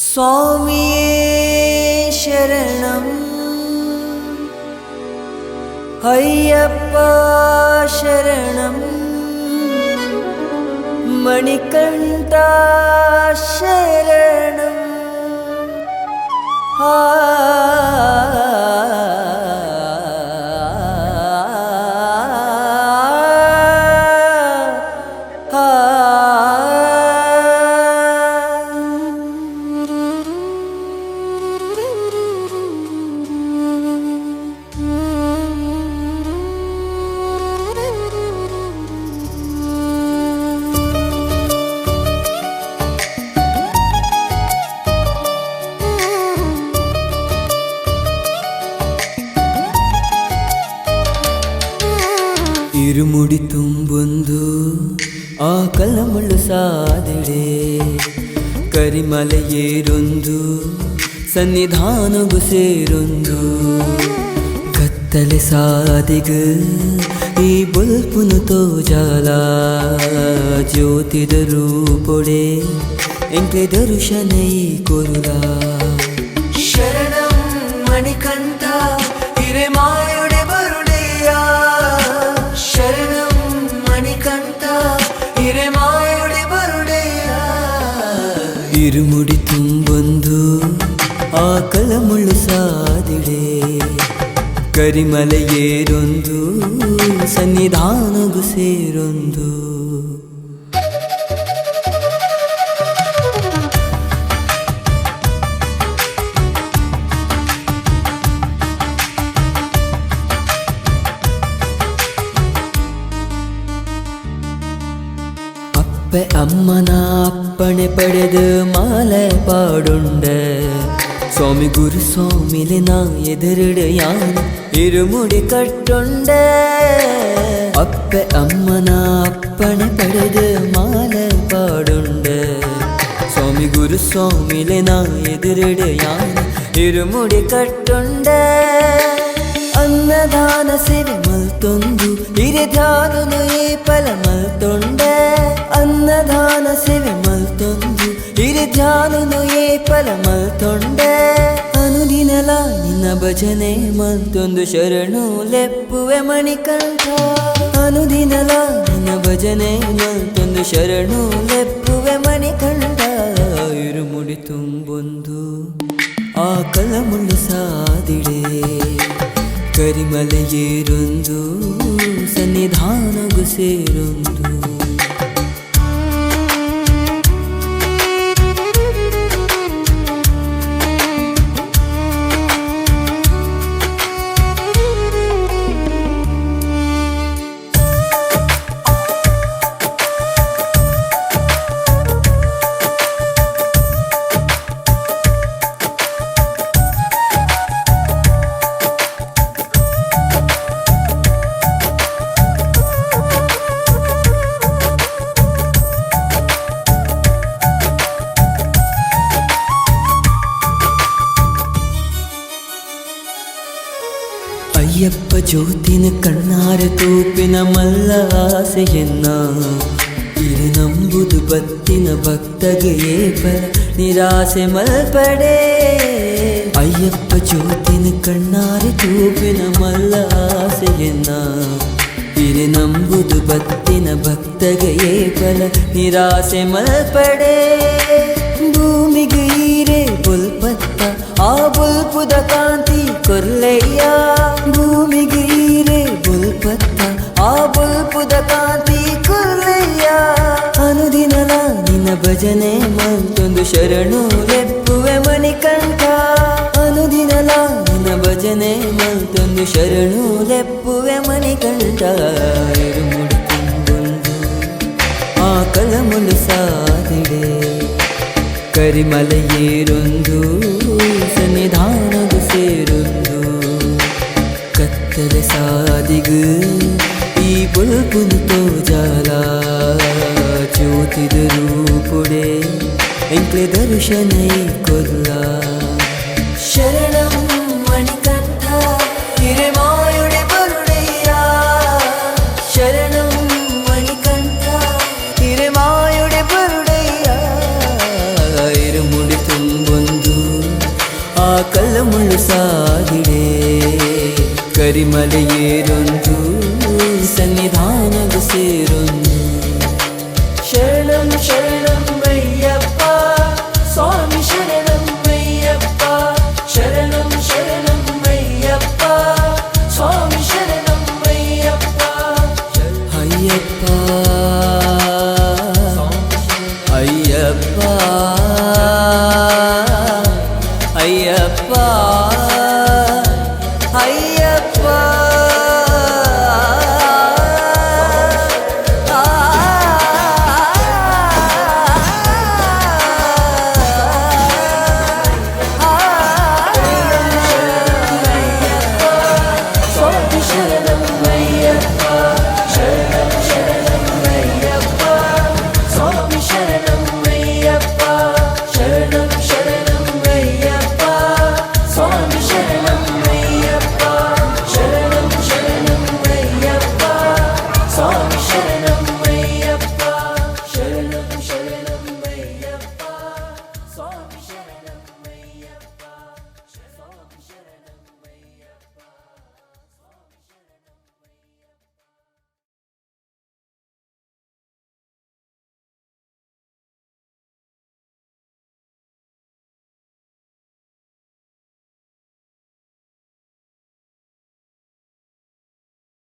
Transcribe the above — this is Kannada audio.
स्वामिये शरणं अय्यप्पा शरणं मणिकण्ठा शरणं ಇರುಮುಡಿ ತುಂಬೊಂದು ಆ ಕಲಮಳ್ಳು ಸಾದಿಡೆ ಕರಿಮಲೆ ಏರೊಂದು ಸನ್ನಿಧಾನಗು ಸೇರೊಂದು ಕತ್ತಲೆ ಸಾದಿಗ ಈ ಬುಲ್ಪುನು ತೋಜಾಲ ಜ್ಯೋತಿದ ರೂಪೊಡೆ ಎಂಕೆ ದರ್ಶನ ಈ ಕೊರುಲ ಶರಣಂ ಮಣಿಕಂಠ ಹಿರೇಮಾಯೊಡೆ ಬರುಡೆಯ ಶರಣಂ ಮಣಿಕಂಠ ಹಿರೇಮಾಯೊಡೆ ಬರುಡೆಯ ಇರುಮುಡಿ ತುಂಬೊಂದು ಆ ಕಲಮುಳ್ಳು ಸಾದಿಡೆ ಕರಿಮಲೆ ಏರೊಂದು ಸನ್ನಿಧಾನಗು ಸೇರೊಂದು അപ്പ അമ്മന അപ്പണെ പಡೆದು മാല പാടുണ്ട് സ്വാമി ഗുരുസ്വാമിലെ നാ എതിരിടയാണ് ഇരുമുടി കട്ടുണ്ട് അപ്പ അമ്മന അപ്പണെ പಡೆದು മാല പാടുണ്ട് സ്വാമി ഗുരുസ്വാമിലെ നാ എതിരിടയാണ് ഇരുമുടി കട്ടുണ്ട് ಅನ್ನದಾನ ಸೇವೆ ಮಲ್ತೊಂದು ಹಿರಿಯ ಧ್ಯಾನನು ಈ ಫಲ ಮಲ್ತೊಂಡೆ ಅನ್ನದಾನ ಸೇವೆ ಮಲ್ತೊಂದು ಹಿರಿಯ ಧ್ಯಾನನು ಈ ಫಲ ಮಲ್ತೊಂಡೆ ಅನುದಿನಲ ನಿನ್ನ ಭಜನೆ ಮಲ್ತೊಂದು ಶರಣು ಲೆಪ್ಪುವೆ ಮಣಿಕಂಠ ಅನುದಿನಲ ನಿನ್ನ ಭಜನೆ ಮಲ್ತೊಂದು ಶರಣು ಲೆಪ್ಪುವೆ ಮಣಿಕಂಠ ಇರುಮುಡಿ ತುಂಬೊಂದು ಆ ಕಲಮುಳ್ಳು ಸಾದಿಡೆ ಕರಿಮಲೆ ಏರೊಂದು ಸನ್ನಿಧಾನಗು ಸೇರೊಂದು ಅಯ್ಯಪ್ಪ ಜ್ಯೋತಿನ ಕಣ್ಣಾರ ತೂಪಿನ ಮಲ್ಲ ಆಸೆಯನ್ನ ಇರು ನಂಬುದು ಬತ್ತಿನ ಭಕ್ತಗೆ ಫಲ ನಿರಾಸೆ ಮಲ್ಪಡೆ ಅಯ್ಯಪ್ಪ ಜ್ಯೋತಿನ ಕಣ್ಣಾರ ತೂಪಿನ ಮಲ್ಲ ಆಸೆಯನ್ನ ಇರು ನಂಬುದು ಬತ್ತಿನ ಭಕ್ತಗೆ ಫಲ ನಿರಾಸೆ ಮಲ್ಪಡೆ ಭೂಮಿಗೆ ಈರೆ ಬುಲ್ಪತ್ತ ಆ ಬುಲ್ಪುದ ಕಾಂತಿ ಕೊರ್ಲೆಯ್ಯ ಭೂಮಿಗೆ ಈರೆ ಬುಲ್ಪತ್ತ ಆ ಬುಲ್ಪುದ ಕಾಂತಿ ಕೊರ್ಲೆಯ್ಯ ಅನುದಿನಲ ನಿನ್ನ ಭಜನೆ ಮಲ್ತೊಂದು ಶರಣು ಲೆಪ್ಪುವೆ ಮಣಿಕಂಠ ಅನುದಿನಲ ನಿನ್ನ ಭಜನೆ ಮಲ್ತೊಂದು ಶರಣು ಲೆಪ್ಪುವೆ ಮಣಿಕಂಠ ಇರುಮುಡಿ ತುಂಬೊಂದು ಆ ಕಲಮುಳ್ಳು ಸಾದಿಡೆ ಕರಿಮಲೆ ಏರೊಂದು ಸನ್ನಿಧಾನಗು ಸೇರೊಂದು ಕತ್ತಲೆ ಸಾದಿಗ ಈ ಬುಲ್ಪುನು ತೋಜಾಲ ಜ್ಯೋತಿದ ರೂಪುಡೆ ಎಂಕ್ಲೆ ದರ್ಶನ ಈ ಕೊಲ್ಲ ಶರಣಂ ಮಣಿಕಂಠ ಹಿರೇಮಾಯೊಡೆ ಬರುಡೆಯ ಶರಣಂ ಮಣಿಕಂಠ ಹಿರೇಮಾಯೊಡೆ ಬರುಡೆಯ ಇರುಮುಡಿ ತುಂಬ ಮುಳ್ಳು ಸಾಗಿದೆ ಕರಿಮಲೆಯೇರೊಂದು ಸನ್ನಿಧಾನದ ಸೇರೊಂದು ಶರಣಂ ಶರಣಂ ಅಯ್ಯಪ್ಪ ಸ್ವಾಮಿ ಶರಣಂ ಅಯ್ಯಪ್ಪ ಶರಣಂ ಶರಣಂ ಅಯ್ಯಪ್ಪ ಸ್ವಾಮಿ ಶರಣಂ ಅಯ್ಯಪ್ಪ ಅಯ್ಯಪ್ಪ ಅಯ್ಯಪ್ಪ